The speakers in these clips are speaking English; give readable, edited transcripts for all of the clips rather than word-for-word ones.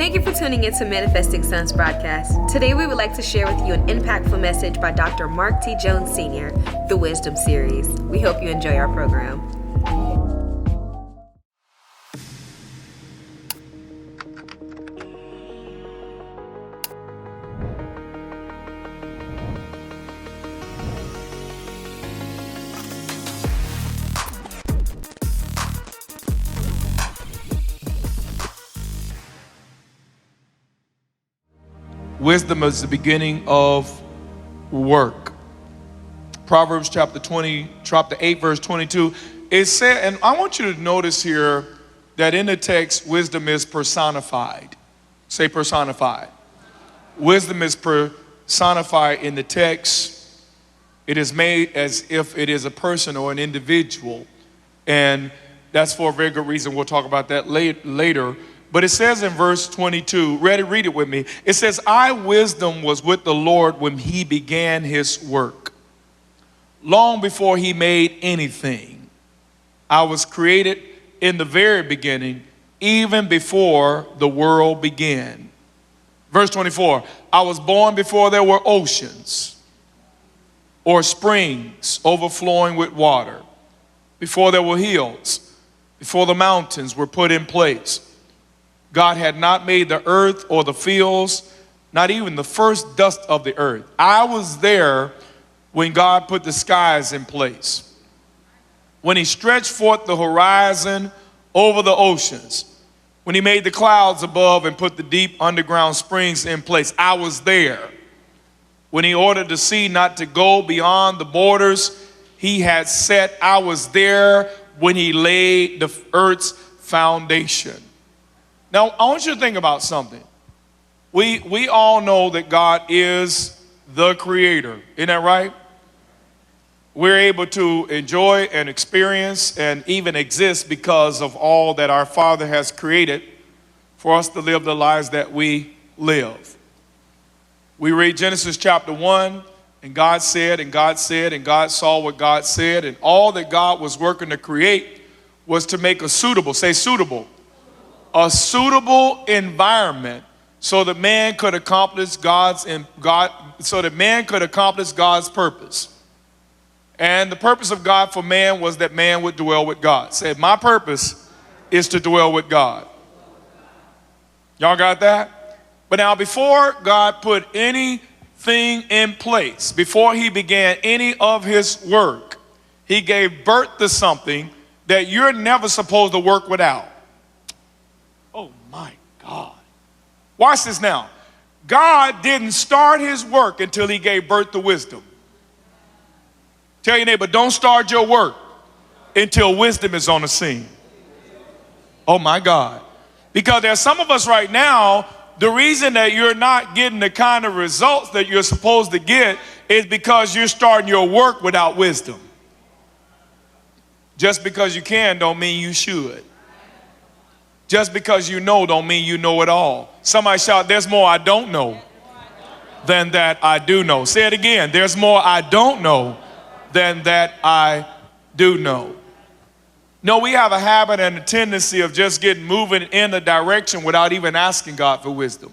Thank you for tuning in to Manifesting Sons broadcast. Today we would like to share with you an impactful message by Dr. Mark T. Jones Sr., the Wisdom Series. We hope you enjoy our program. Wisdom is the beginning of work. Proverbs chapter 8, verse 22. It said, and I want you to notice here that in the text, wisdom is personified. Say personified. Wisdom is personified in the text. It is made as if it is a person or an individual. And that's for a very good reason. We'll talk about that later. But it says in verse 22, read it with me. It says, I, wisdom, was with the Lord when he began his work. Long before he made anything, I was created in the very beginning, even before the world began. Verse 24, I was born before there were oceans or springs overflowing with water, before there were hills, before the mountains were put in place. God had not made the earth or the fields, not even the first dust of the earth. I was there when God put the skies in place, when he stretched forth the horizon over the oceans, when he made the clouds above and put the deep underground springs in place. I was there when he ordered the sea not to go beyond the borders he had set. I was there when he laid the earth's foundation. Now, I want you to think about something. We all know that God is the creator. Isn't that right? We're able to enjoy and experience and even exist because of all that our Father has created for us to live the lives that we live. We read Genesis chapter 1, and God said, and God said, and God saw what God said, and all that God was working to create was to make a suitable, say suitable, a suitable environment so that man could accomplish God's purpose. And the purpose of God for man was that man would dwell with God. Say, my purpose is to dwell with God. Y'all got that? But now before God put anything in place, before he began any of his work, he gave birth to something that you're never supposed to work without. Oh my God. Watch this now. God didn't start his work until he gave birth to wisdom. Tell your neighbor, don't start your work until wisdom is on the scene. Oh my God. Because there's some of us right now, the reason that you're not getting the kind of results that you're supposed to get is because you're starting your work without wisdom. Just because you can don't mean you should. Just because you know don't mean you know it all. Somebody shout, there's more I don't know than that I do know. Say it again. There's more I don't know than that I do know. No, we have a habit and a tendency of just getting moving in a direction without even asking God for wisdom.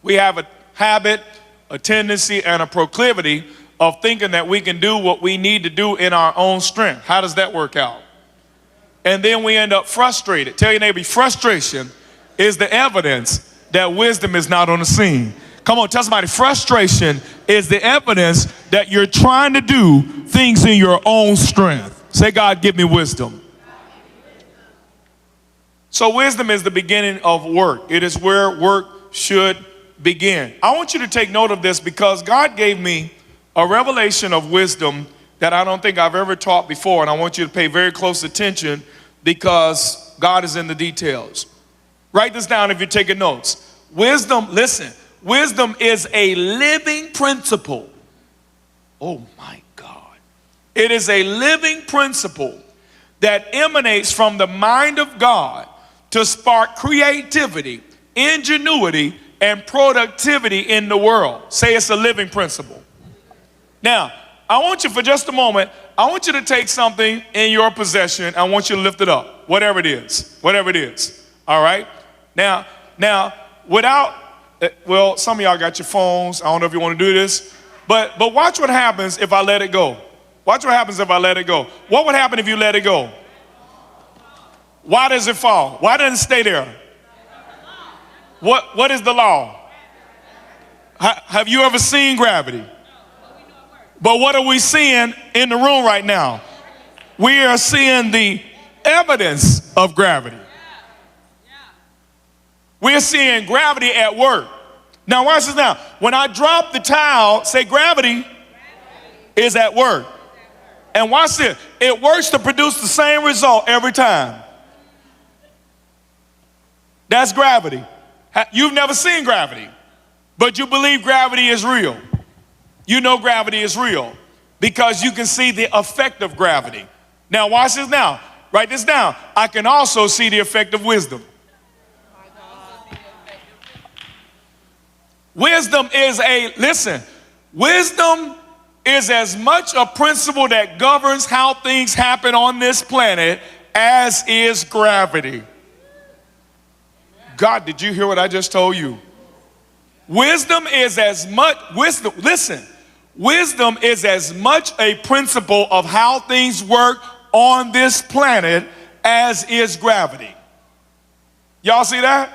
We have a habit, a tendency, and a proclivity of thinking that we can do what we need to do in our own strength. How does that work out? And then we end up frustrated. Tell your neighbor, frustration is the evidence that wisdom is not on the scene. Come on, tell somebody, frustration is the evidence that you're trying to do things in your own strength. Say, God, give me wisdom. So wisdom is the beginning of work. It is where work should begin. I want you to take note of this because God gave me a revelation of wisdom that I don't think I've ever taught before, and I want you to pay very close attention because God is in the details. Write this down if you're taking notes. Wisdom, listen, wisdom is a living principle. Oh my God. It is a living principle that emanates from the mind of God to spark creativity, ingenuity, and productivity in the world. Say it's a living principle. Now, I want you for just a moment, I want you to take something in your possession. I want you to lift it up, whatever it is, all right? Now, without, well, some of y'all got your phones. I don't know if you want to do this, but watch what happens if I let it go. Watch what happens if I let it go. What would happen if you let it go? Why does it fall? Why doesn't it stay there? What is the law? Have you ever seen gravity? But what are we seeing in the room right now? We are seeing the evidence of gravity. We're seeing gravity at work. Now watch this now. When I drop the towel, say gravity is at work. And watch this. It works to produce the same result every time. That's gravity. You've never seen gravity, but you believe gravity is real. You know gravity is real because you can see the effect of gravity. Now watch this now. Write this down. I can also see the effect of wisdom. Wisdom is wisdom is as much a principle that governs how things happen on this planet as is gravity. God, did you hear what I just told you? Wisdom is as much a principle of how things work on this planet as is gravity. Y'all see that?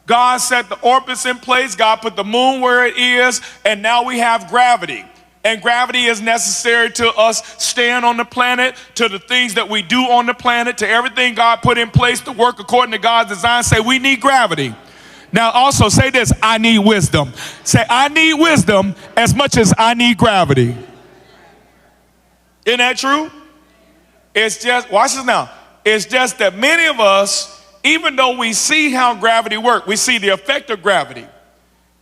God set the orbits in place. God put the moon where it is, and now we have gravity. And gravity is necessary to us staying on the planet, to the things that we do on the planet, to everything God put in place to work according to God's design. Say, we need gravity. Now also say this, I need wisdom. Say, I need wisdom as much as I need gravity. Isn't that true? It's just, watch this now. It's just that many of us, even though we see how gravity works, we see the effect of gravity.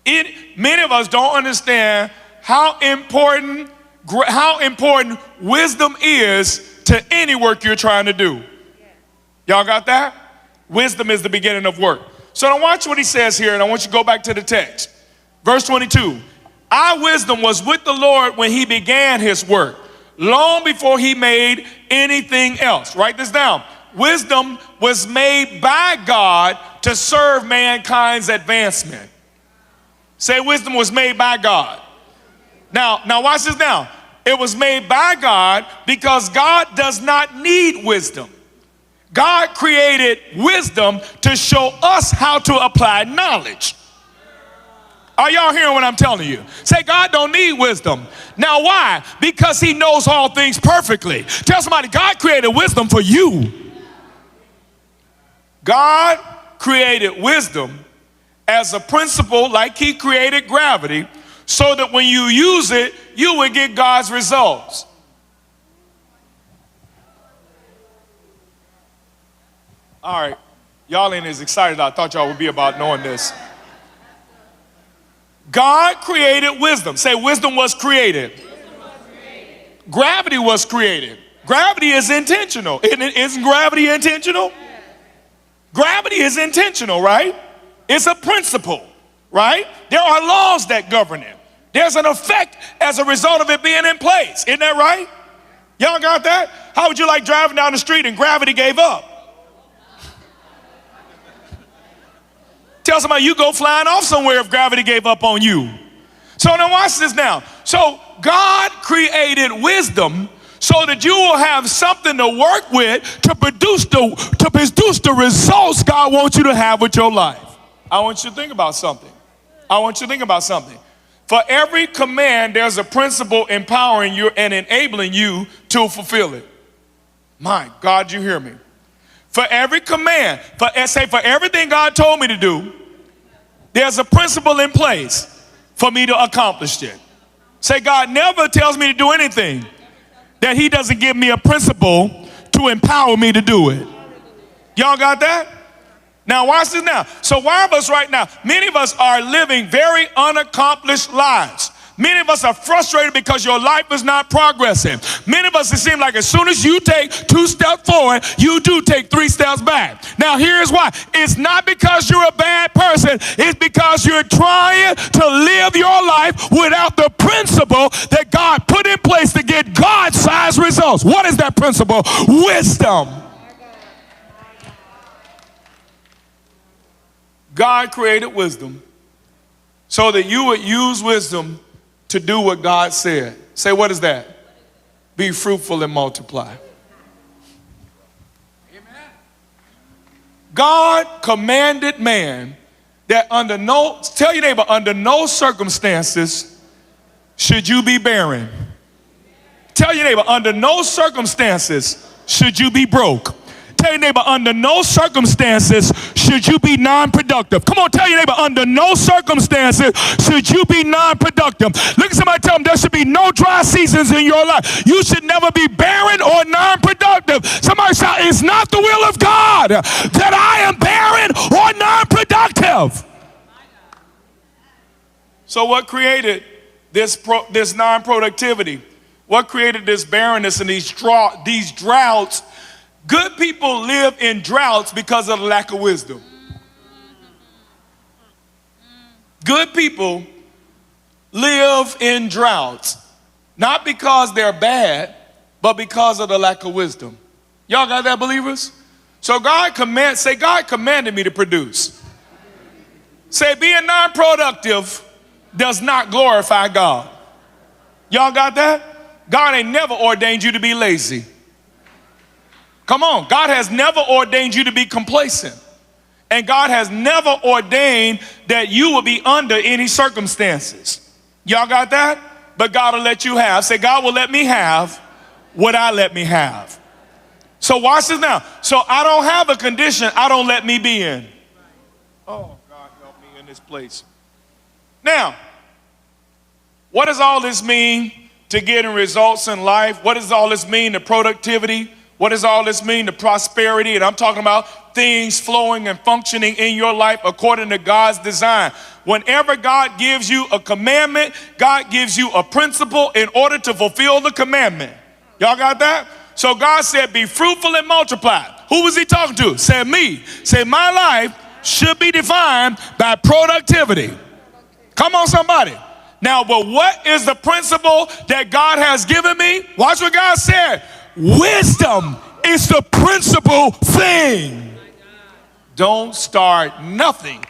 Many of us don't understand how important wisdom is to any work you're trying to do. Y'all got that? Wisdom is the beginning of work. So now watch what he says here, and I want you to go back to the text. Verse 22. Our wisdom was with the Lord when he began his work, long before he made anything else. Write this down. Wisdom was made by God to serve mankind's advancement. Say, wisdom was made by God. Now watch this now. It was made by God because God does not need wisdom. God created wisdom to show us how to apply knowledge. Are y'all hearing what I'm telling you? Say, God don't need wisdom. Now why? Because he knows all things perfectly. Tell somebody, God created wisdom for you. God created wisdom as a principle, like he created gravity, so that when you use it, you will get God's results. All right, y'all ain't as excited as I thought y'all would be about knowing this. God created wisdom. Say, wisdom was created. Gravity was created. Gravity is intentional. Isn't gravity intentional? Gravity is intentional, right? It's a principle, right? There are laws that govern it. There's an effect as a result of it being in place. Isn't that right? Y'all got that? How would you like driving down the street and gravity gave up? Tell somebody you go flying off somewhere if gravity gave up on you. So now watch this now. So God created wisdom so that you will have something to work with to produce the results God wants you to have with your life. I want you to think about something. For every command, there's a principle empowering you and enabling you to fulfill it. My God, you hear me? For every command, for everything God told me to do, there's a principle in place for me to accomplish it. Say, God never tells me to do anything that he doesn't give me a principle to empower me to do it. Y'all got that? Now watch this now. So why of us right now, many of us are living very unaccomplished lives. Many of us are frustrated because your life is not progressing. Many of us, it seems like as soon as you take 2 steps forward, you do take 3 steps back. Now here's why. It's not because you're a bad person. It's because you're trying to live your life without the principle that God put in place to get God-sized results. What is that principle? Wisdom. God created wisdom so that you would use wisdom to do what God said. Say, what is that? Be fruitful and multiply. Amen. God commanded man that tell your neighbor, under no circumstances should you be barren. Tell your neighbor, under no circumstances should you be broke. Tell your neighbor, under no circumstances should you be non-productive. Come on, tell your neighbor, under no circumstances should you be non-productive. Look at somebody, tell them there should be no dry seasons in your life. You should never be barren or non-productive. Somebody shout, it's not the will of God that I am barren or non-productive. So what created this non-productivity? What created this barrenness and these droughts? Good people live in droughts because of the lack of wisdom. Good people live in droughts, not because they're bad, but because of the lack of wisdom. Y'all got that, believers? So God commanded me to produce. Say, being non-productive does not glorify God. Y'all got that? God ain't never ordained you to be lazy. Come on, God has never ordained you to be complacent. And God has never ordained that you will be under any circumstances. Y'all got that? But God will let you have. Say, God will let me have what I let me have. So watch this now. So I don't have a condition I don't let me be in. Oh, God help me in this place. Now, what does all this mean to getting results in life? What does all this mean to productivity? What does all this mean to prosperity? And I'm talking about things flowing and functioning in your life according to God's design. Whenever God gives you a commandment, God gives you a principle in order to fulfill the commandment. Y'all got that? So God said, be fruitful and multiply. Who was he talking to? Said me. Say, my life should be defined by productivity. Come on, somebody. Now, but what is the principle that God has given me? Watch what God said. Wisdom is the principal thing. Don't start nothing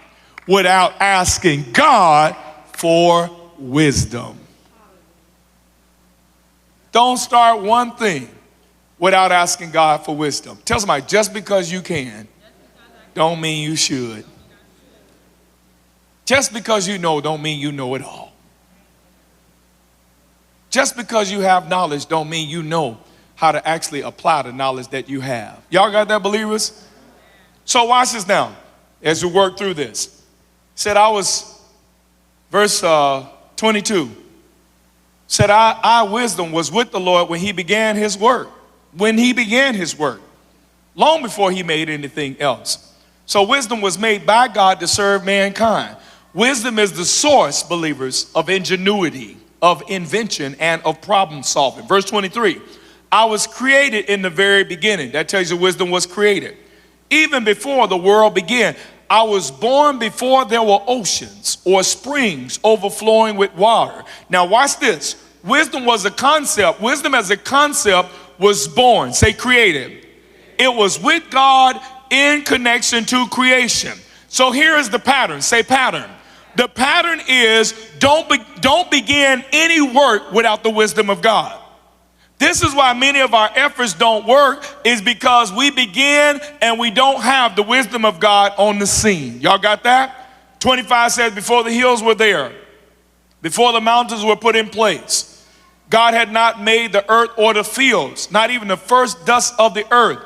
without asking God for wisdom. Don't start one thing without asking God for wisdom. Tell somebody, just because you can, don't mean you should. Just because you know don't mean you know it all. Just because you have knowledge don't mean you know how to actually apply the knowledge that you have. Y'all got that, believers? So watch this now as we work through this. Said verse 22, said I wisdom was with the Lord when he began his work. When he began his work, long before he made anything else. So wisdom was made by God to serve mankind. Wisdom is the source, believers, of ingenuity, of invention, and of problem solving. Verse 23, I was created in the very beginning. That tells you wisdom was created. Even before the world began, I was born before there were oceans or springs overflowing with water. Now watch this. Wisdom was a concept. Wisdom as a concept was born. Say created. It was with God in connection to creation. So here is the pattern. Say pattern. The pattern is don't begin any work without the wisdom of God. This is why many of our efforts don't work, is because we begin and we don't have the wisdom of God on the scene. Y'all got that? 25 says, before the hills were there, before the mountains were put in place, God had not made the earth or the fields, not even the first dust of the earth.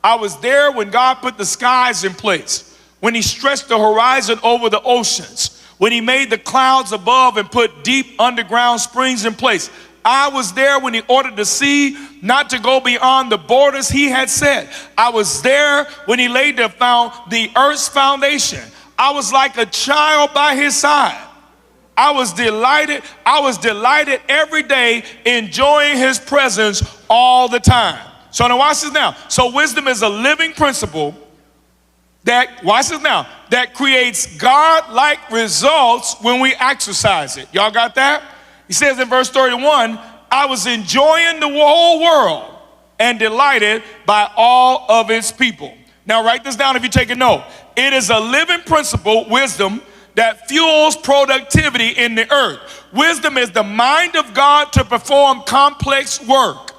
I was there when God put the skies in place, when he stretched the horizon over the oceans, when he made the clouds above and put deep underground springs in place. I was there when he ordered the sea not to go beyond the borders he had set. I was there when he laid the earth's foundation. I was like a child by his side. I was delighted every day, enjoying his presence all the time. So now watch this now. So wisdom is a living principle that, watch this now, that creates God-like results when we exercise it. Y'all got that? He says in verse 31, I was enjoying the whole world and delighted by all of its people. Now write this down if you take a note. It is a living principle, wisdom, that fuels productivity in the earth. Wisdom is the mind of God to perform complex work.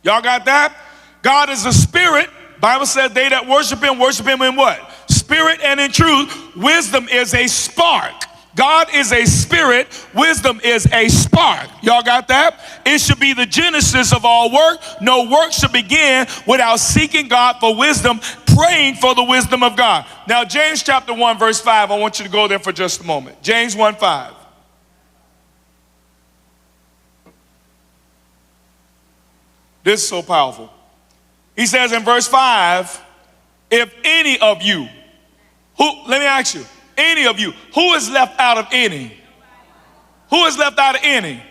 Y'all got that? God is a spirit. Bible says they that worship him in what? Spirit and in truth. Wisdom is a spark. God is a spirit. Wisdom is a spark. Y'all got that? It should be the genesis of all work. No work should begin without seeking God for wisdom, praying for the wisdom of God. Now, James chapter 1, verse 5, I want you to go there for just a moment. James 1:5. This is so powerful. He says in verse 5, if any of you, let me ask you, any of you, who is left out of any? Who is left out of any?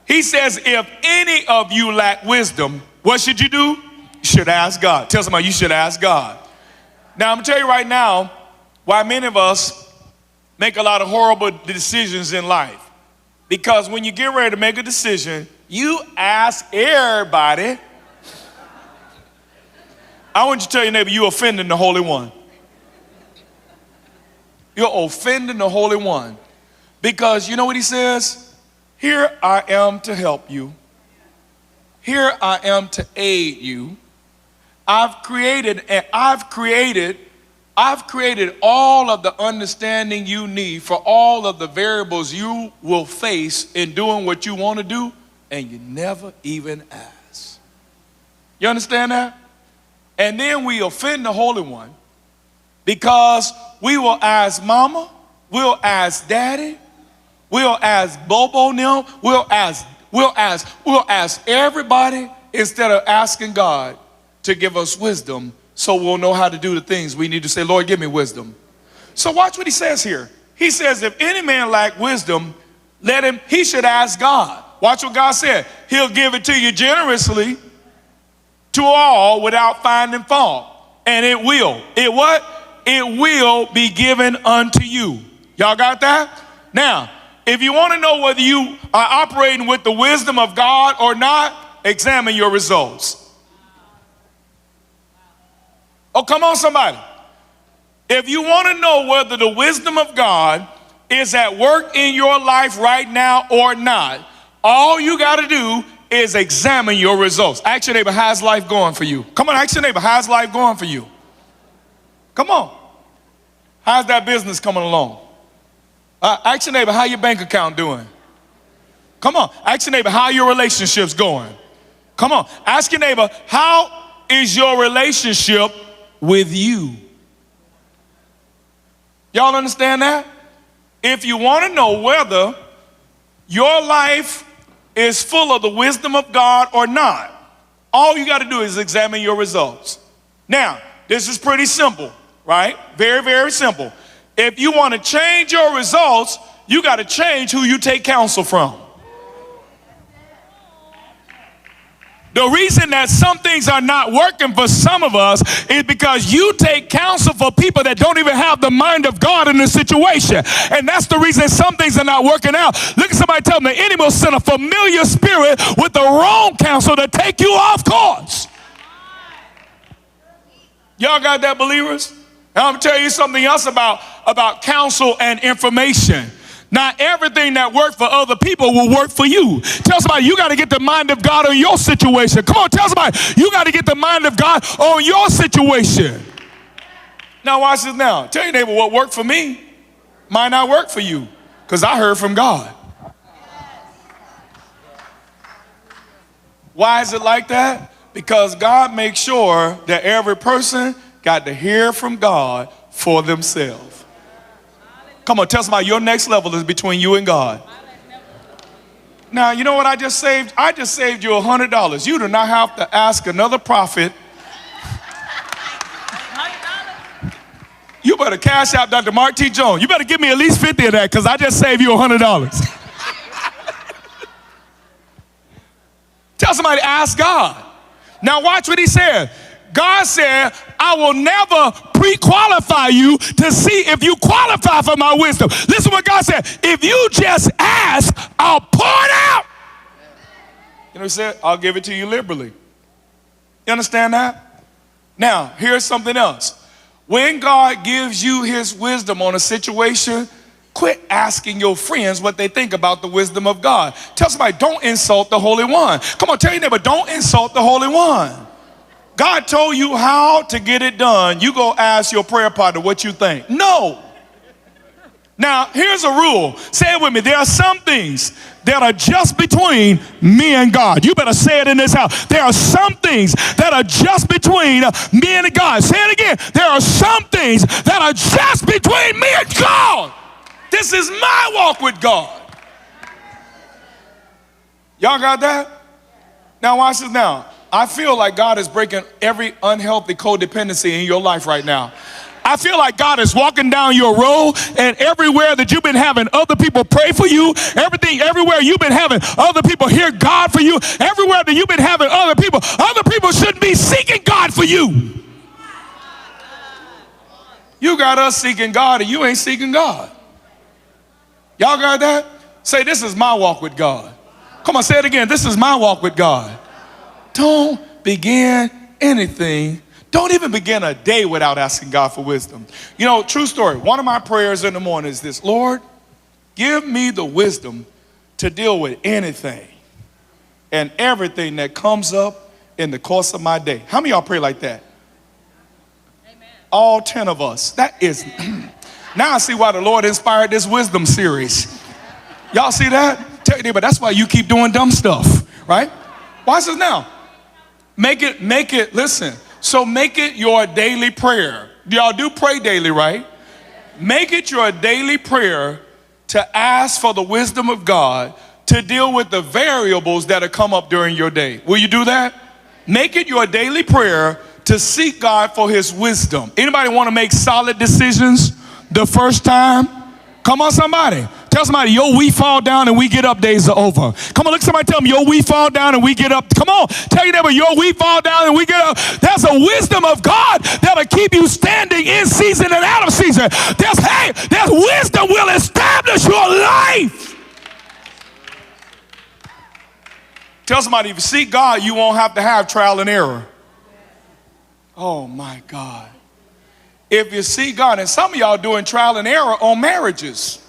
He says, if any of you lack wisdom, what should you do? You should ask God. Tell somebody you should ask God. Now, I'm going to tell you right now why many of us make a lot of horrible decisions in life. Because when you get ready to make a decision, you ask everybody. I want you to tell your neighbor, you're offending the Holy One. You're offending the Holy One. Because you know what he says? Here I am to help you. Here I am to aid you. I've created all of the understanding you need for all of the variables you will face in doing what you want to do, and you never even ask. You understand that? And then we offend the Holy One because we will ask mama, we'll ask daddy, we'll ask Bobo now, we'll ask everybody instead of asking God to give us wisdom so we'll know how to do the things we need to say, Lord, give me wisdom. So watch what he says here. He says, if any man lack wisdom, he should ask God. Watch what God said. He'll give it to you generously to all without finding fault. And it will. It will be given unto you. Y'all got that? Now, if you want to know whether you are operating with the wisdom of God or not, examine your results. Oh, come on, somebody. If you want to know whether the wisdom of God is at work in your life right now or not, all you got to do is examine your results. Ask your neighbor, how's life going for you? Come on, ask your neighbor, how's life going for you? Come on. How's that business coming along? Ask your neighbor, how your bank account doing? Come on. Ask your neighbor, how your relationships going? Come on. Ask your neighbor, how is your relationship with you? Y'all understand that? If you want to know whether your life is full of the wisdom of God or not, all you got to do is examine your results. Now, this is pretty simple, right? Very, very simple. If you want to change your results, you got to change who you take counsel from. The reason that some things are not working for some of us is because you take counsel for people that don't even have the mind of God in the situation. And that's the reason some things are not working out. Look at somebody, tell them the enemy will send a familiar spirit with the wrong counsel to take you off course. Y'all got that, believers? Now I'm going to tell you something else about counsel and information. Not everything that worked for other people will work for you. Tell somebody, you got to get the mind of God on your situation. Come on, tell somebody, you got to get the mind of God on your situation. Now watch this now. Tell your neighbor, what worked for me might not work for you, because I heard from God. Why is it like that? Because God makes sure that every person got to hear from God for themselves. Come on, tell somebody your next level is between you and God. Now, you know what I just saved? I just saved you $100. You do not have to ask another prophet. You better cash out Dr. Mark T. Jones. You better give me at least 50 of that, because I just saved you $100. Tell somebody, ask God. Now watch what he said. God said, I will never pre-qualify you to see if you qualify for my wisdom. Listen what God said. If you just ask, I'll pour it out. You know what he said? I'll give it to you liberally. You understand that? Now, here's something else. When God gives you his wisdom on a situation, quit asking your friends what they think about the wisdom of God. Tell somebody, don't insult the Holy One. Come on, tell your neighbor, don't insult the Holy One. God told you how to get it done. You go ask your prayer partner what you think. No. Now, here's a rule. Say it with me. There are some things that are just between me and God. You better say it in this house. There are some things that are just between me and God. Say it again. There are some things that are just between me and God. This is my walk with God. Y'all got that? Now watch this now. I feel like God is breaking every unhealthy codependency in your life right now. I feel like God is walking down your road, and everywhere that you've been having other people pray for you, everywhere you've been having other people hear God for you, everywhere that you've been having other people shouldn't be seeking God for you. You got us seeking God and you ain't seeking God. Y'all got that? Say, this is my walk with God. Come on, say it again. This is my walk with God. Don't begin anything. Don't even begin a day without asking God for wisdom. You know, true story. One of my prayers in the morning is this: Lord, give me the wisdom to deal with anything and everything that comes up in the course of my day. How many of y'all pray like that? Amen. All 10 of us. That is, now I see why the Lord inspired this wisdom series. Y'all see that? Tell you, but that's why you keep doing dumb stuff, right? Watch this now. Make it, listen. So make it your daily prayer. Y'all do pray daily, right? Make it your daily prayer to ask for the wisdom of God to deal with the variables that have come up during your day. Will you do that? Make it your daily prayer to seek God for his wisdom. Anybody want to make solid decisions the first time? Come on, somebody. Tell somebody, yo, we fall down and we get up days are over. Come on, look, somebody tell them, yo, we fall down and we get up. Come on, tell your neighbor, yo, we fall down and we get up. There's a wisdom of God that'll keep you standing in season and out of season. There's wisdom will establish your life. Tell somebody, if you seek God, you won't have to have trial and error. Oh my God. If you seek God, and some of y'all doing trial and error on marriages.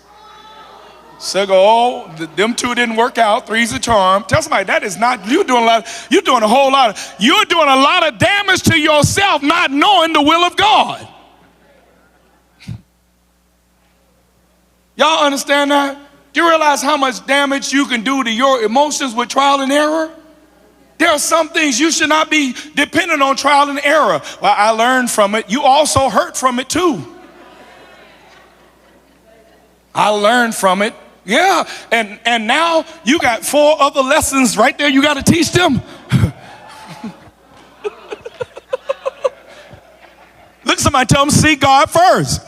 So go, them two didn't work out. Three's a charm. Tell somebody that is not, you're doing a whole lot of damage to yourself not knowing the will of God. Y'all understand that? Do you realize how much damage you can do to your emotions with trial and error? There are some things you should not be dependent on trial and error. Well, I learned from it. You also hurt from it too. I learned from it. Yeah, and now you got 4 other lessons right there you got to teach them. Look, somebody tell them, seek God first.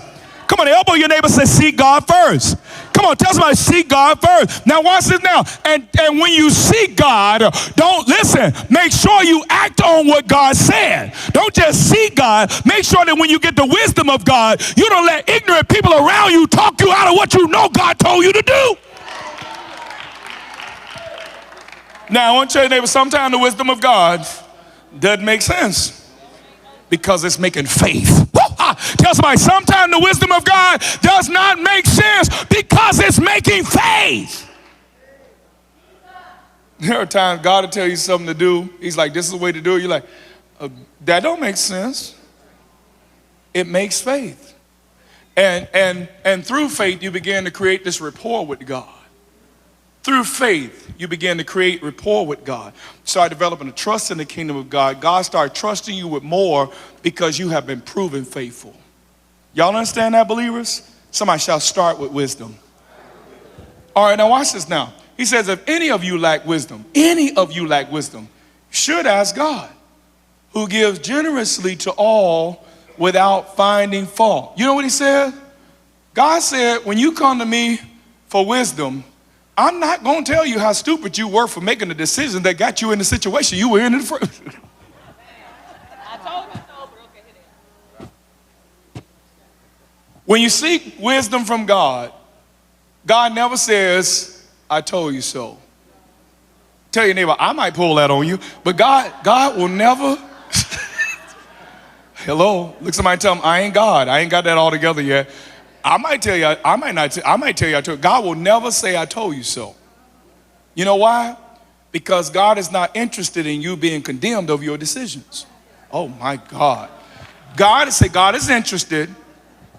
Come on, elbow your neighbor, say, seek God first. Come on, tell somebody, seek God first. Now watch this now. And when you seek God, don't listen. Make sure you act on what God said. Don't just seek God. Make sure that when you get the wisdom of God, you don't let ignorant people around you talk you out of what you know God told you to do. Now I want to tell your neighbor, sometimes the wisdom of God doesn't make sense because it's making faith. Tell somebody, sometimes the wisdom of God does not make sense because it's making faith. There are times God will tell you something to do. He's like, this is the way to do it. You're like, that don't make sense. It makes faith. And through faith, you begin to create this rapport with God. Through faith, you begin to create rapport with God. Start developing a trust in the kingdom of God. God start trusting you with more because you have been proven faithful. Y'all understand that, believers? Somebody shall start with wisdom. All right, now watch this now. He says, if any of you lack wisdom, should ask God, who gives generously to all without finding fault. You know what he said? God said, when you come to me for wisdom, I'm not going to tell you how stupid you were for making the decision that got you in the situation you were in the first. I told you so, but okay, hit it. When you seek wisdom from God, God never says, I told you so. Tell your neighbor, I might pull that on you, but God will never, Hello? Look, somebody tell them, I ain't God. I ain't got that all together yet. I might tell you, I might tell you, God will never say I told you so. You know why? Because God is not interested in you being condemned of your decisions. Oh my God. God is interested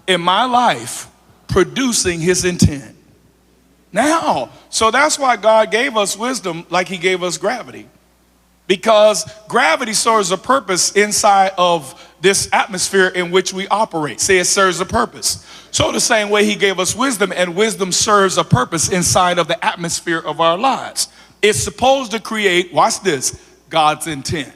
in my life producing his intent. Now, so that's why God gave us wisdom like he gave us gravity. Because gravity serves a purpose inside of this atmosphere in which we operate. Say it serves a purpose. So the same way he gave us wisdom, and wisdom serves a purpose inside of the atmosphere of our lives. It's supposed to create, watch this, God's intent.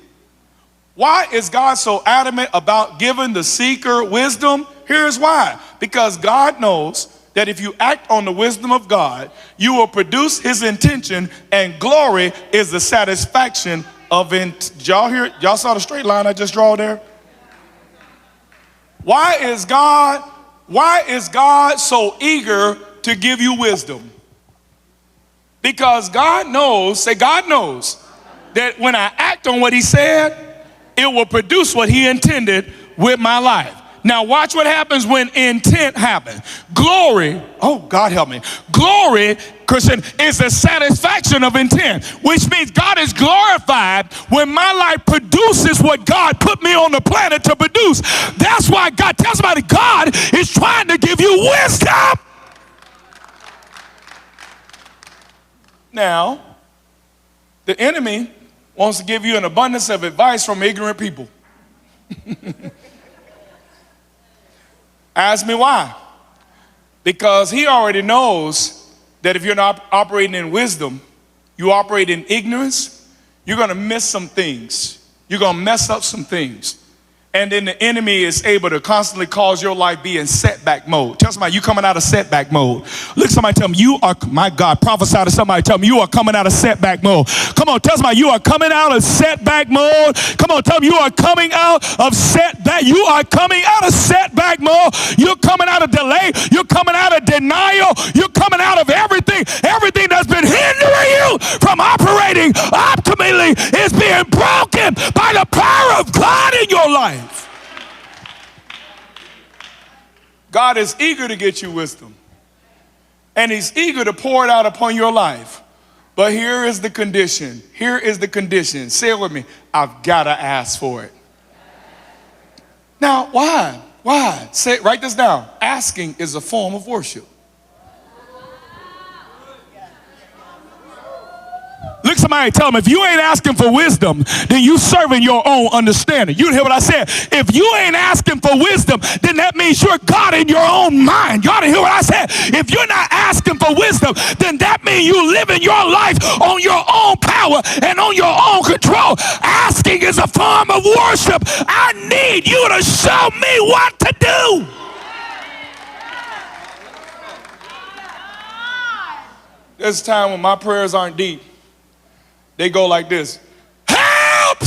Why is God so adamant about giving the seeker wisdom? Here's why. Because God knows that if you act on the wisdom of God, you will produce his intention, and glory is the satisfaction of y'all hear? Y'all saw the straight line I just drew there? Why is God so eager to give you wisdom? Because God knows, say God knows, that when I act on what he said, it will produce what he intended with my life. Now watch what happens when intent happens. Glory, oh God help me. Glory, Christian, is the satisfaction of intent, which means God is glorified when my life produces what God put me on the planet to produce. That's why God, tell somebody, God is trying to give you wisdom. Now, the enemy wants to give you an abundance of advice from ignorant people. Ask me why. Because he already knows that if you're not operating in wisdom, you operate in ignorance, you're going to miss some things. You're going to mess up some things. And then the enemy is able to constantly cause your life be in setback mode. Tell somebody, you coming out of setback mode. Look, somebody tell me, you are, my God, prophesy to somebody, tell me, you are coming out of setback mode. Come on, tell somebody, you are coming out of setback mode. Come on, tell them, you are coming out of setback. You are coming out of setback mode. You're coming out of delay. You're coming out of denial. You're coming out of everything. Everything that's been hindering you from operating optimally is being broken by the power of God in your life. God is eager to get you wisdom, and he's eager to pour it out upon your life. But here is the condition. Here is the condition. Say it with me. I've got to ask for it. Now, why? Why? Say, write this down. Asking is a form of worship. Look, somebody tell them, if you ain't asking for wisdom, then you serving your own understanding. You hear what I said? If you ain't asking for wisdom, then that means you're God in your own mind. You ought to hear what I said. If you're not asking for wisdom, then that means you living your life on your own power and on your own control. Asking is a form of worship. I need you to show me what to do. There's a time when my prayers aren't deep. They go like this. Help!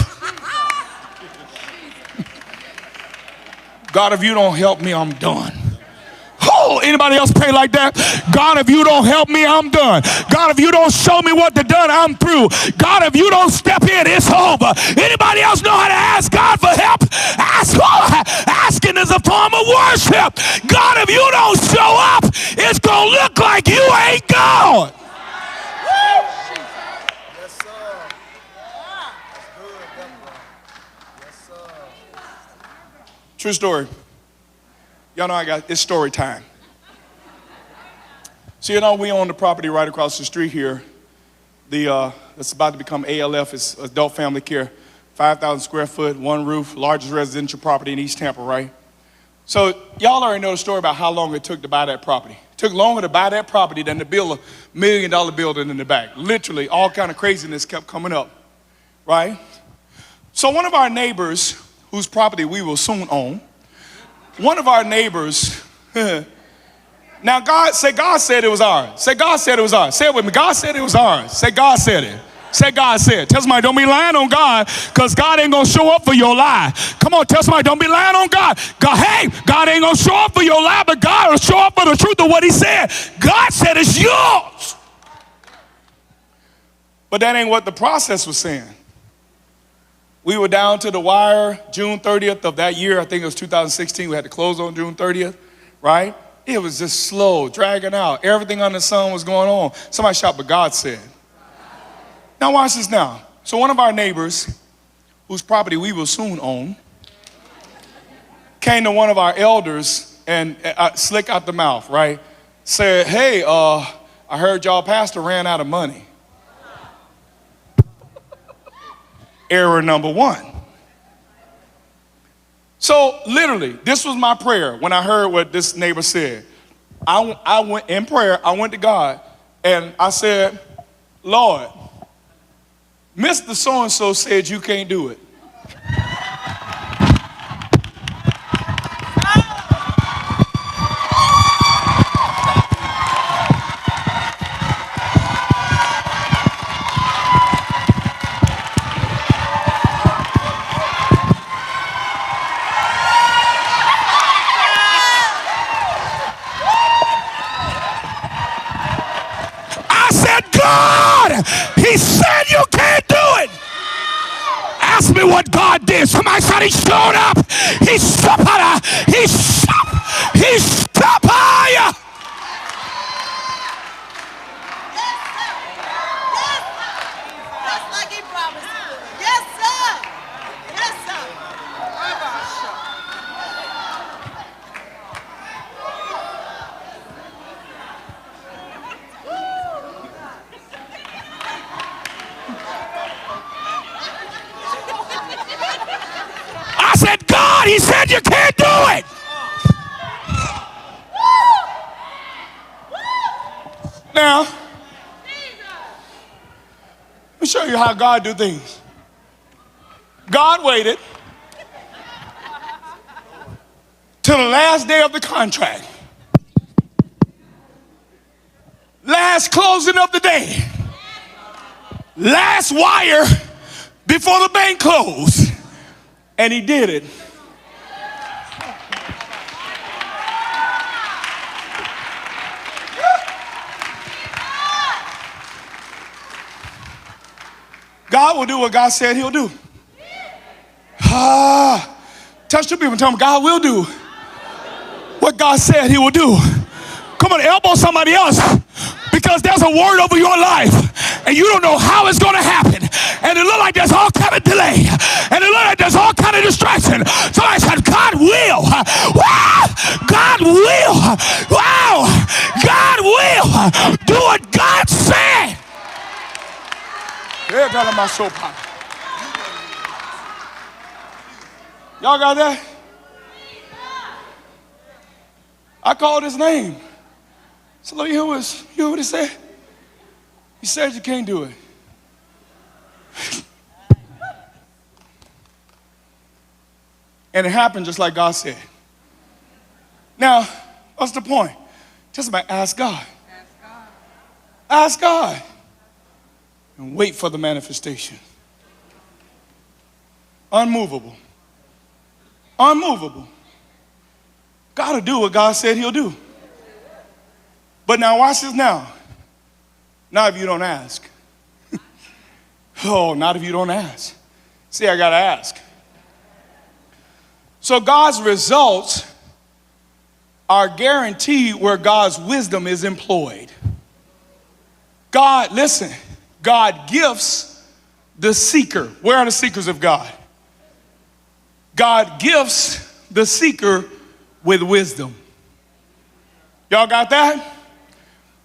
God, if you don't help me, I'm done. Oh, anybody else pray like that? God, if you don't help me, I'm done. God, if you don't show me what to do, I'm through. God, if you don't step in, it's over. Anybody else know how to ask God for help? Asking is a form of worship. God, if you don't show up, it's going to look like you ain't God. True story. Y'all know it's story time. So you know we own the property right across the street here. It's about to become ALF. It's adult family care. 5,000 square foot, one roof, largest residential property in East Tampa, right? So y'all already know the story about how long it took to buy that property. It took longer to buy that property than to build $1 million building in the back. Literally, all kind of craziness kept coming up, right? So one of our neighbors, whose property we will soon own, one of our neighbors, now God said it was ours. Say God said it was ours. Say it with me. God said it was ours. Say God said it. Say God said. Tell somebody, don't be lying on God, because God ain't going to show up for your lie. Come on, tell somebody, don't be lying on God. God ain't going to show up for your lie, but God will show up for the truth of what he said. God said it's yours. But that ain't what the process was saying. We were down to the wire June 30th of that year. I think it was 2016. We had to close on June 30th, right? It was just slow, dragging out. Everything under the sun was going on. Somebody shout, but God said. Now watch this now. So one of our neighbors, whose property we will soon own, came to one of our elders and slick out the mouth, right? Said, hey, I heard y'all pastor ran out of money. Error number one. So literally, this was my prayer when I heard what this neighbor said. I went in prayer, I went to God, and I said, Lord, Mr. So-and-so said you can't do it. God, he said you can't do it. Ask me what God did. Somebody said he showed up. He stopped higher. He stopped higher. Just like he promised to do. Yes, sir. Yes, sir. I said, God, he said you can't do it. Now, let me show you how God do things. God waited till the last day of the contract. Last closing of the day. Last wire before the bank closed. And he did it. God will do what God said he'll do. Touch two people and tell them God will do what God said he will do. Come on, elbow somebody else, because there's a word over your life and you don't know how it's going to happen. And it look like there's all kind of delay. And it look like there's all kind of distraction. Somebody said, God will. Wow! God will. Wow! God will do what God said. Yeah, God, my soul pop. Y'all got that? I called his name. So look, you hear what he said? He said you can't do it. And it happened just like God said. Now, what's the point? Just about ask God. Ask God. And wait for the manifestation. Unmovable. Unmovable. God will do what God said he'll do. But now watch this now. Not if you don't ask. Oh, not if you don't ask. See, I got to ask. So God's results are guaranteed where God's wisdom is employed. God, listen, God gifts the seeker. Where are the seekers of God? God gifts the seeker with wisdom. Y'all got that?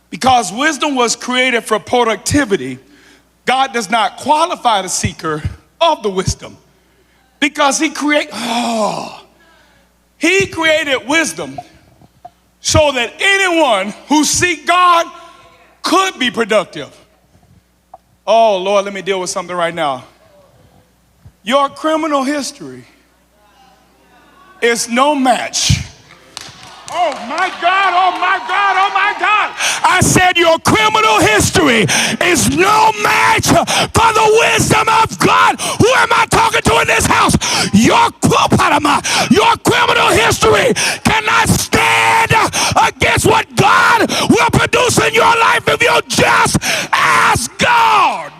Because wisdom was created for productivity, God does not qualify the seeker of the wisdom. Because he created wisdom so that anyone who seek God could be productive. Oh, Lord, let me deal with something right now. Your criminal history is no match. Oh my God, oh my God, oh my God. I said your criminal history is no match for the wisdom of God. Who am I talking to in this house? Your criminal history cannot stand against what God will produce in your life if you just ask God.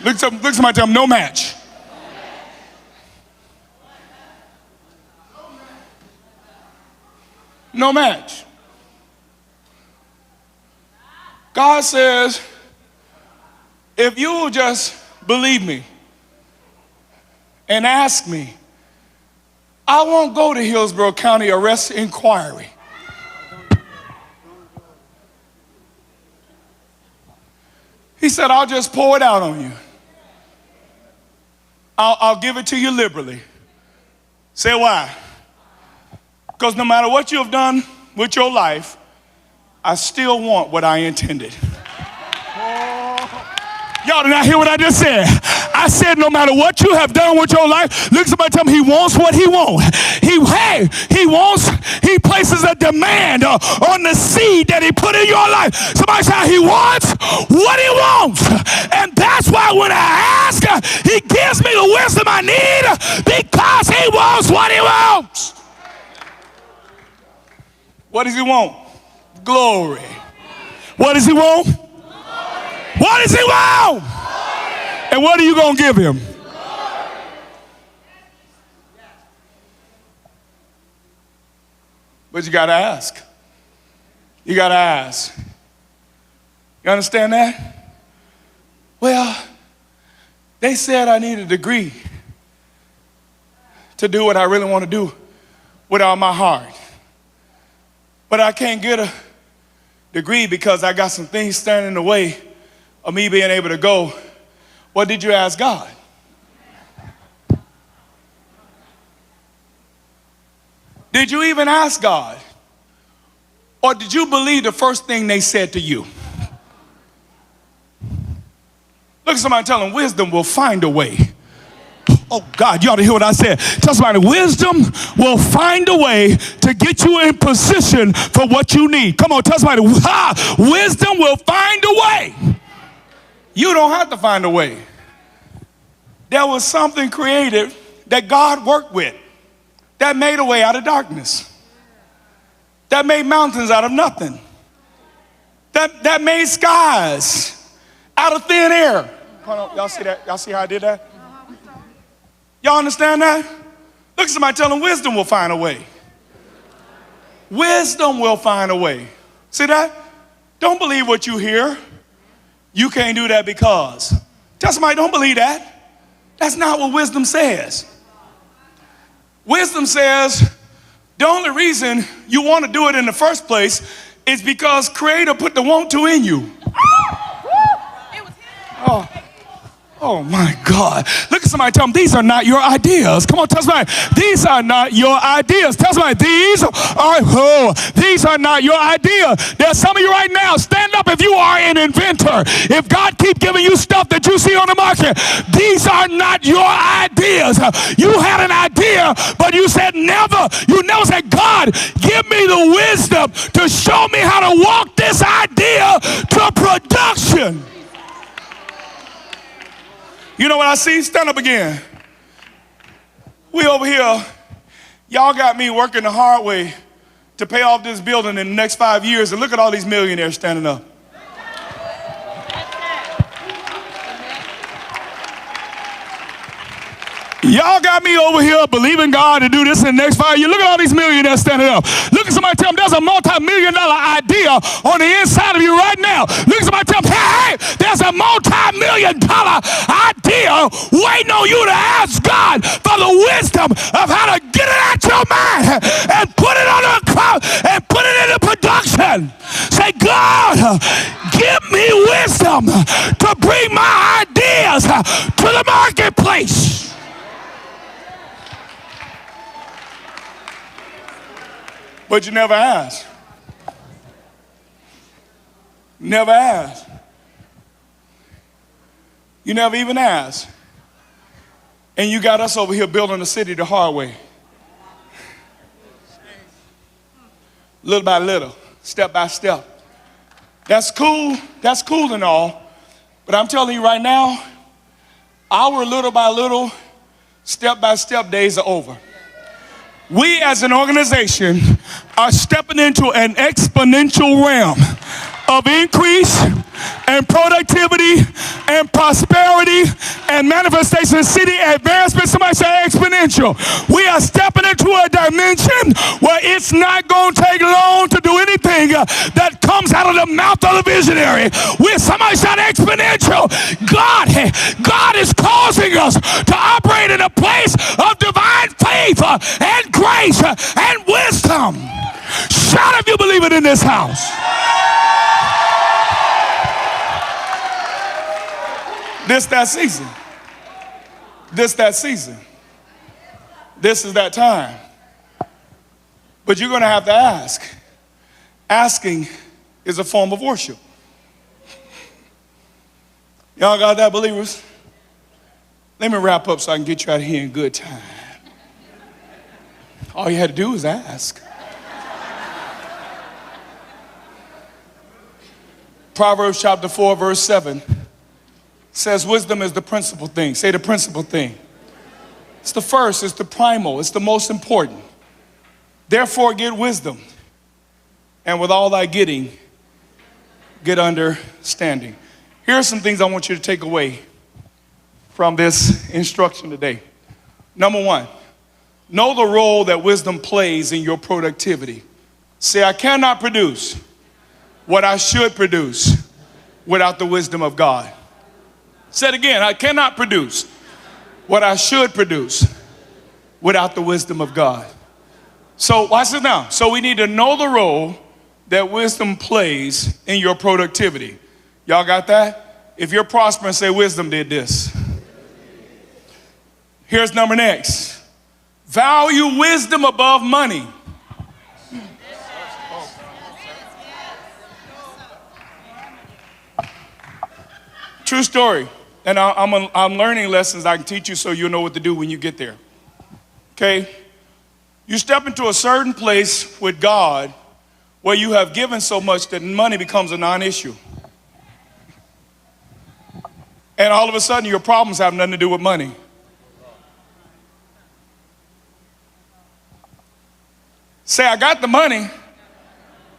Look at somebody, tell them no match. No match. God says, if you will just believe me and ask me, I won't go to Hillsborough County Arrest Inquiry. He said, I'll just pour it out on you. I'll give it to you liberally. Say why? Because no matter what you have done with your life, I still want what I intended. Y'all did not hear what I just said. I said no matter what you have done with your life, look at somebody, tell him he wants what he wants. He places a demand on the seed that he put in your life. Somebody say he wants what he wants. And that's why when I ask, he gives me the wisdom I need because he wants what he wants. What does he want? Glory. What does he want? Glory. What does he want? Glory. And what are you going to give him? Glory. But you got to ask. You got to ask. You understand that? Well, they said I need a degree to do what I really want to do with all my heart. But I can't get a degree because I got some things standing in the way of me being able to go. What did you ask God? Did you even ask God? Or did you believe the first thing they said to you? Look at somebody and tell them wisdom will find a way. Oh God, you ought to hear what I said. Tell somebody, wisdom will find a way to get you in position for what you need. Come on, tell somebody, wisdom will find a way. You don't have to find a way. There was something created that God worked with that made a way out of darkness. That made mountains out of nothing. That made skies out of thin air. Hold on, y'all see that? Y'all see how I did that? Y'all understand that? Look at somebody, tell them wisdom will find a way. Wisdom will find a way. See that? Don't believe what you hear. You can't do that because. Tell somebody, don't believe that. That's not what wisdom says. Wisdom says the only reason you want to do it in the first place is because Creator put the want to in you. Oh. Oh my God. Look at somebody, tell them these are not your ideas. Come on, tell somebody, these are not your ideas. Tell somebody, these are not your ideas. There's some of you right now, stand up if you are an inventor. If God keep giving you stuff that you see on the market, these are not your ideas. You had an idea, but you never said, God, give me the wisdom to show me how to walk this idea to production. You know what I see? Stand up again. We over here, y'all got me working the hard way to pay off this building in the next 5 years, and look at all these millionaires standing up. Y'all got me over here believing God to do this in the next 5 years. Look at all these millionaires standing up. Look at somebody, tell them there's a multi-million-dollar idea on the inside of you right now. Look at somebody, tell them, hey, there's a multi-million-dollar idea waiting on you to ask God for the wisdom of how to get it out your mind and put it on a cloud and put it into production. Say, God, give me wisdom to bring my ideas to the marketplace. But you never asked. Never asked. You never even asked. And you got us over here building the city the hard way. Little by little, step by step. That's cool and all. But I'm telling you right now, our little by little, step by step days are over. We as an organization are stepping into an exponential realm of increase and productivity and prosperity and manifestation of city advancement. Somebody say exponential. We are stepping into a dimension where it's not going to take long to do anything that comes out of the mouth of the visionary. Somebody shout exponential. God is causing us to operate in a place of divine faith and grace and wisdom. Shout if you believe it in this house. This that season. This that season. This is that time. But you're going to have to ask. Asking is a form of worship. Y'all got that, believers? Let me wrap up so I can get you out of here in good time. All you had to do was ask. Proverbs chapter 4, verse 7 says wisdom is the principal thing. Say the principal thing. It's the first, it's the primal, it's the most important. Therefore get wisdom, and with all thy getting, get understanding. Here are some things I want you to take away from this instruction today. Number one, know the role that wisdom plays in your productivity. Say, I cannot produce what I should produce without the wisdom of God. Say it again, I cannot produce what I should produce without the wisdom of God. So watch this now. So we need to know the role that wisdom plays in your productivity. Y'all got that? If you're prospering, say wisdom did this. Here's number next. Value wisdom above money. True story. And I'm learning lessons I can teach you so you'll know what to do when you get there. Okay? You step into a certain place with God where you have given so much that money becomes a non-issue. And all of a sudden your problems have nothing to do with money. Say, I got the money,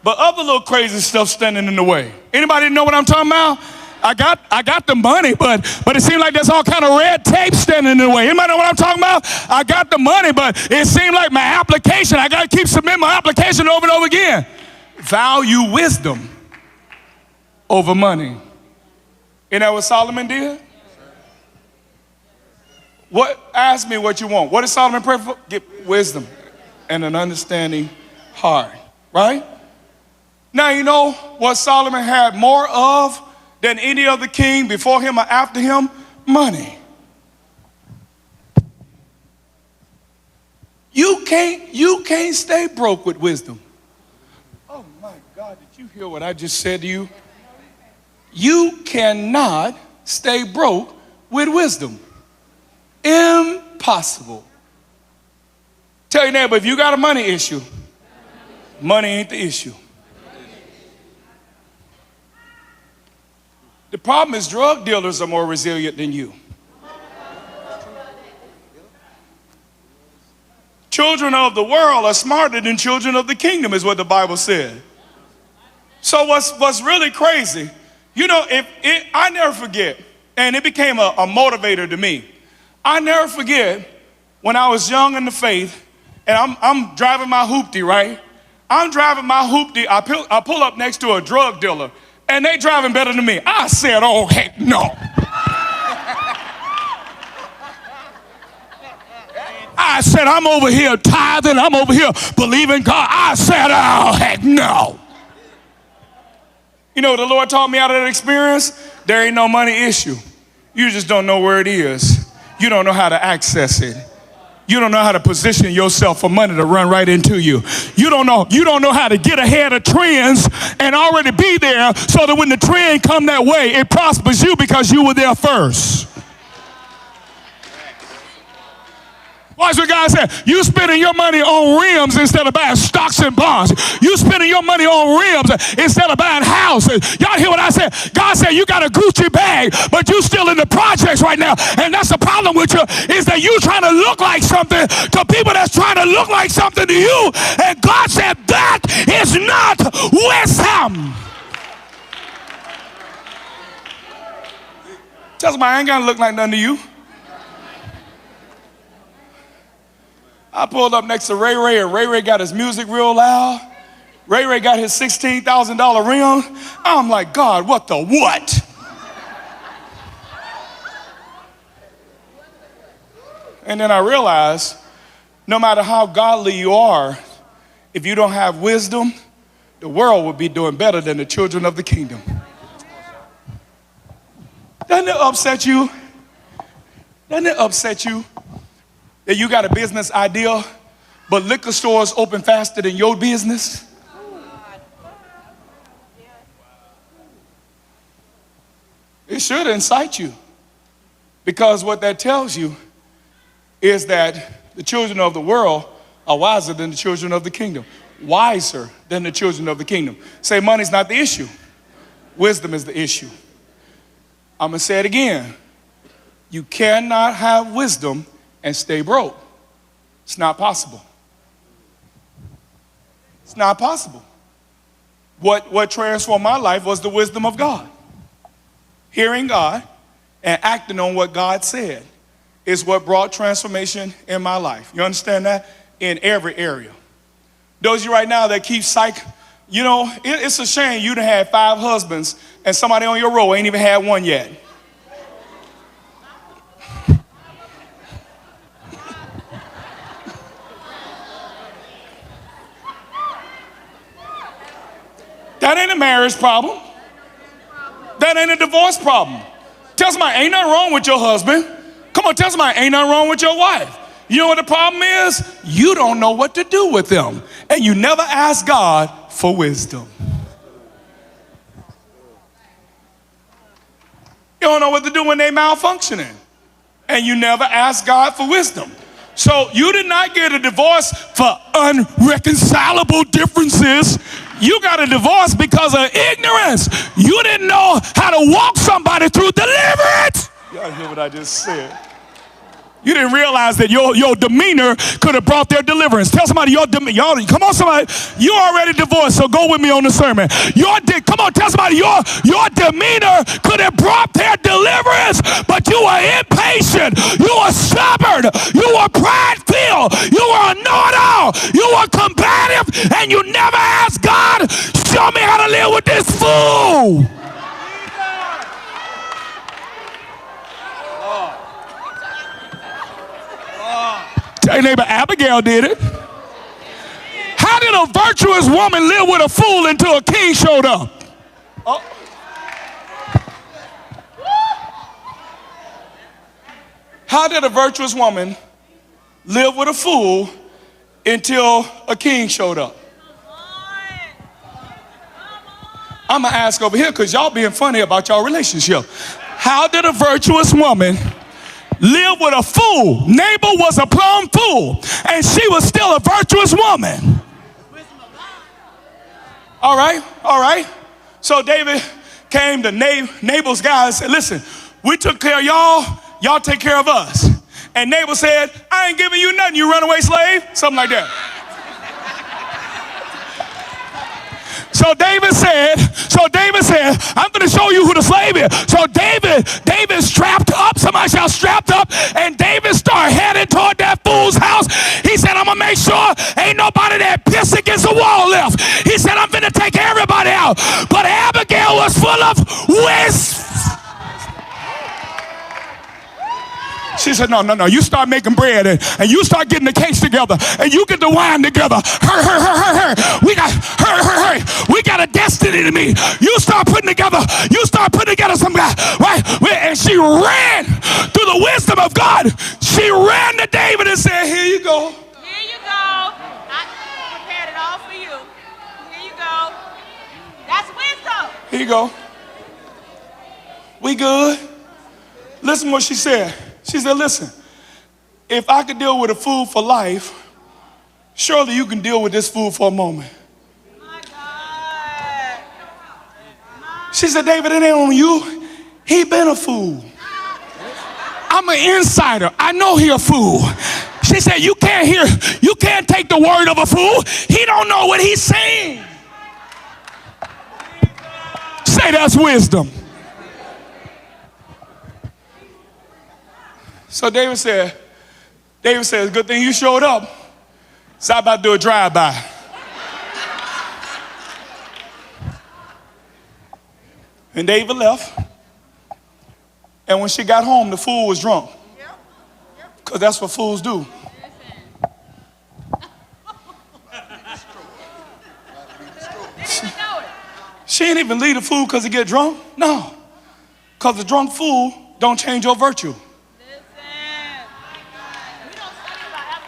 but other little crazy stuff standing in the way. Anybody know what I'm talking about? I got the money, but it seems like there's all kind of red tape standing in the way. Anybody know what I'm talking about? I got the money, but it seems like my application, I got to keep submitting my application over and over again. Value wisdom over money. Isn't that what Solomon did? Ask me what you want. What did Solomon pray for? Get wisdom and an understanding heart, right? Now you know what Solomon had more of than any other king before him or after him? Money. You can't stay broke with wisdom. Oh my God, did you hear what I just said to you? You cannot stay broke with wisdom. Impossible. Tell your neighbor, if you got a money issue, money ain't the issue. The problem is drug dealers are more resilient than you. Children of the world are smarter than children of the kingdom is what the Bible said. So what's really crazy, you know, I never forget, and it became a motivator to me. I never forget when I was young in the faith, and I'm driving my hoopty, right? I'm driving my hoopty. I pull up next to a drug dealer, and they driving better than me. I said, oh, heck no. I said, I'm over here tithing. I'm over here believing God. I said, oh, heck no. You know what the Lord taught me out of that experience? There ain't no money issue. You just don't know where it is. You don't know how to access it. You don't know how to position yourself for money to run right into you. You don't know how to get ahead of trends and already be there so that when the trend come that way, it prospers you because you were there first. Watch what God said. You spending your money on rims instead of buying stocks and bonds. You spending your money on rims instead of buying houses. Y'all hear what I said? God said you got a Gucci bag, but you still in the projects right now. And that's the problem with you, is that you trying to look like something to people that's trying to look like something to you. And God said that is not wisdom. Tell somebody I ain't got to look like nothing to you. I pulled up next to Ray Ray, and Ray Ray got his music real loud. Ray Ray got his $16,000 rim. I'm like, God, what the what? And then I realized, no matter how godly you are, if you don't have wisdom, the world would be doing better than the children of the kingdom. Doesn't it upset you? Doesn't it upset you that you got a business idea, but liquor stores open faster than your business? It should incite you, because what that tells you is that the children of the world are wiser than the children of the kingdom. Wiser than the children of the kingdom. Say money's not the issue. Wisdom is the issue. I'm going to say it again. You cannot have wisdom and stay broke. It's not possible. It's not possible. What transformed my life was the wisdom of God. Hearing God and acting on what God said is what brought transformation in my life. You understand that? In every area. Those of you right now that keep you know, it's a shame you done had 5 husbands and somebody on your row ain't even had one yet. That ain't a marriage problem. That ain't a divorce problem. Tell somebody, ain't nothing wrong with your husband. Come on, tell somebody, ain't nothing wrong with your wife. You know what the problem is? You don't know what to do with them. And you never ask God for wisdom. You don't know what to do when they malfunctioning. And you never ask God for wisdom. So you did not get a divorce for unreconcilable differences. You got a divorce because of ignorance. You didn't know how to walk somebody through deliverance. Y'all hear what I just said? You didn't realize that your demeanor could have brought their deliverance. Tell somebody y'all, come on somebody, you already divorced, so go with me on the sermon. Come on, tell somebody your demeanor could have brought their deliverance, but you were impatient, you were stubborn, you were pride-filled, you were a know-it-all, you were combative, and you never asked God, show me how to live with this fool. Tell your neighbor, Abigail did it. How did a virtuous woman live with a fool until a king showed up? Oh. How did a virtuous woman live with a fool until a king showed up? I'm going to ask over here because y'all being funny about y'all relationship. How did a virtuous woman live with a fool? Nabal was a plumb fool, and she was still a virtuous woman. All right. So David came to Nabal's guys and said, listen, we took care of y'all take care of us. And Nabal said, I ain't giving you nothing, you runaway slave. Something like that. So David said, I'm going to show you who the slave is. So David strapped up, somebody shout strapped up, and David started heading toward that fool's house. He said, I'm going to make sure ain't nobody that piss against the wall left. He said, I'm going to take everybody out. But Abigail was full of wisdom. She said, no. You start making bread and you start getting the cakes together and you get the wine together. Her. We got a destiny to meet. You start putting together some guy, right? And she ran through the wisdom of God. She ran to David and said, here you go. Here you go. I prepared it all for you. Here you go. That's wisdom. Here you go. We good? Listen what she said. She said, listen, if I could deal with a fool for life, surely you can deal with this fool for a moment. My God. She said, David, it ain't on you. He been a fool. I'm an insider. I know he a fool. She said, you can't take the word of a fool. He don't know what he's saying. Say that's wisdom. So David said, it's a good thing you showed up. So I'm about to do a drive-by. And David left. And when she got home, the fool was drunk. Because that's what fools do. She ain't even leave the fool because he get drunk. No. Because the drunk fool don't change your virtue.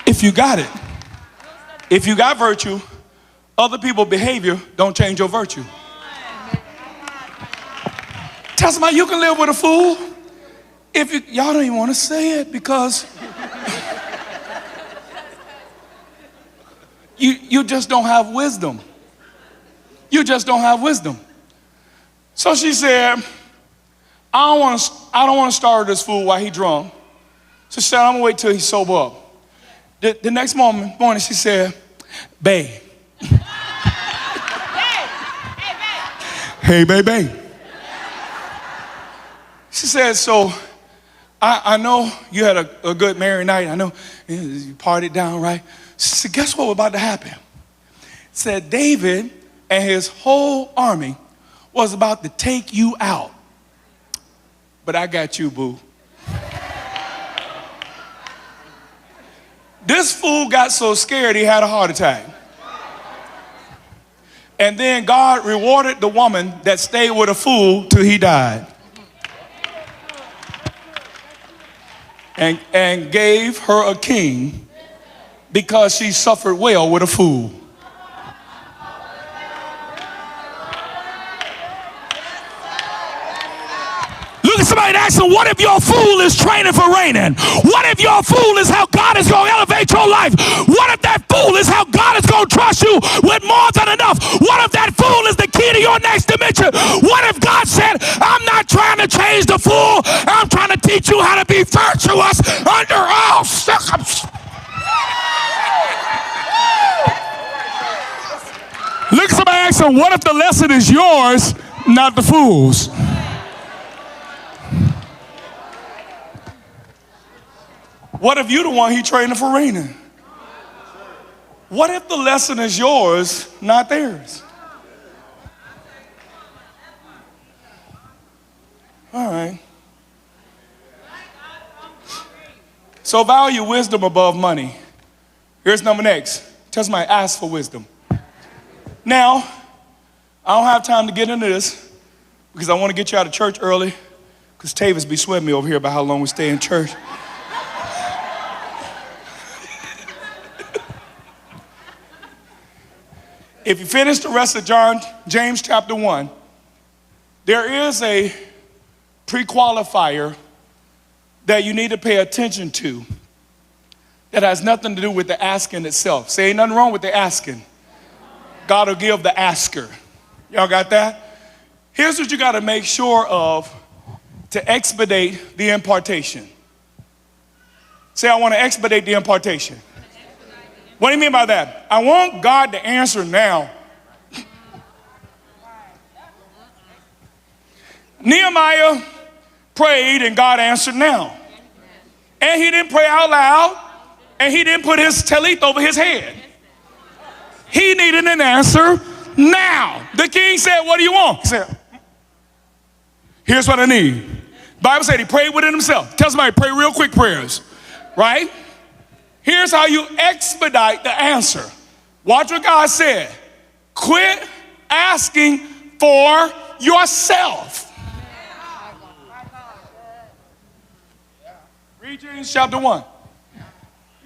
If you got it. If you got virtue, other people's behavior don't change your virtue. Tell somebody you can live with a fool. If y'all don't even want to say it because you just don't have wisdom. You just don't have wisdom. So she said, I don't want to starve this fool while he drunk. So she said, I'm gonna wait till he sober up. The next morning she said, babe. Hey, babe. She said, so I know you had a good married night. I know you partied down, right? She said, guess what was about to happen? Said David and his whole army was about to take you out. But I got you, boo. This fool got so scared he had a heart attack. And then God rewarded the woman that stayed with a fool till he died. And gave her a king because she suffered well with a fool. Look at somebody and ask them, what if your fool is training for reigning? What if your fool is how God is going to elevate your life? What if that fool is how God is going to trust you with more than enough? What if that fool is the key to your next dimension? What if God said, I'm not trying to change the fool, I'm trying to teach you how to be virtuous under all circumstances? Look at somebody and ask them, what if the lesson is yours, not the fool's? What if you the one he training for reigning? What if the lesson is yours, not theirs? All right. So value wisdom above money. Here's number next. Tell somebody, ask for wisdom. Now, I don't have time to get into this because I want to get you out of church early because Tavis be sweating me over here about how long we stay in church. If you finish the rest of James chapter 1, there is a prequalifier that you need to pay attention to that has nothing to do with the asking itself. Say, ain't nothing wrong with the asking. God will give the asker. Y'all got that? Here's what you got to make sure of to expedite the impartation. Say, I want to expedite the impartation. What do you mean by that? I want God to answer now. Nehemiah prayed and God answered now. And he didn't pray out loud and he didn't put his tallit over his head. He needed an answer now. The king said, what do you want? He said, here's what I need. The Bible said he prayed within himself. Tell somebody, pray real quick prayers, right? Here's how you expedite the answer. Watch what God said. Quit asking for yourself. Read James chapter 1.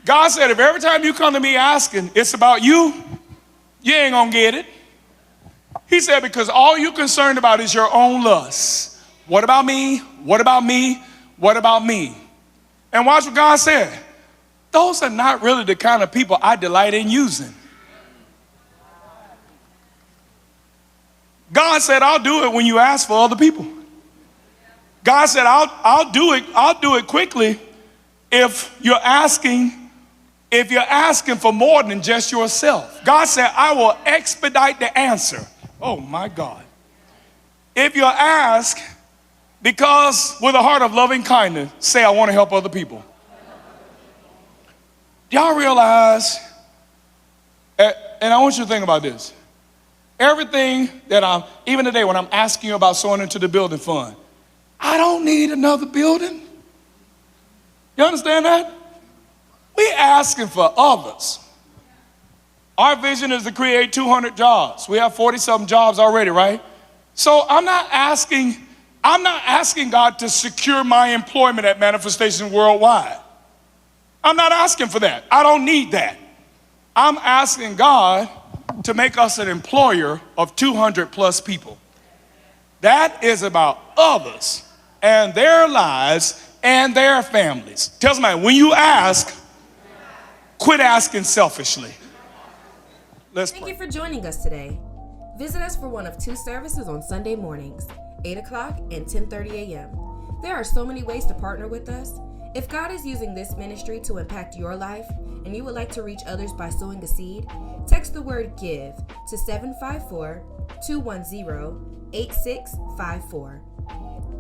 God said, if every time you come to me asking, it's about you, you ain't gonna get it. He said, because all you're concerned about is your own lust. What about me? What about me? What about me? And watch what God said. Those are not really the kind of people I delight in using. God said, I'll do it when you ask for other people. God said, I'll do it quickly if you're asking for more than just yourself. God said, I will expedite the answer. Oh my God. If you ask because with a heart of loving kindness, say, I want to help other people. y'all realize, and I want you to think about this. Everything that even today when I'm asking you about sowing into the building fund, I don't need another building. You understand that? We asking for others. Our vision is to create 200 jobs. We have 40-something jobs already, right? So I'm not asking God to secure my employment at Manifestation Worldwide. I'm not asking for that. I don't need that. I'm asking God to make us an employer of 200 plus people. That is about others and their lives and their families. Tell somebody, when you ask, quit asking selfishly. Let's pray. Thank you for joining us today. Visit us for one of 2 services on Sunday mornings, 8 o'clock and 10:30 a.m. There are so many ways to partner with us. If God is using this ministry to impact your life and you would like to reach others by sowing a seed, text the word GIVE to 754-210-8654.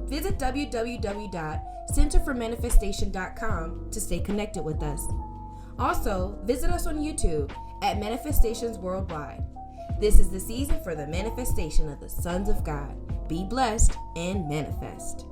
Visit www.centerformanifestation.com to stay connected with us. Also, visit us on YouTube at Manifestations Worldwide. This is the season for the manifestation of the sons of God. Be blessed and manifest.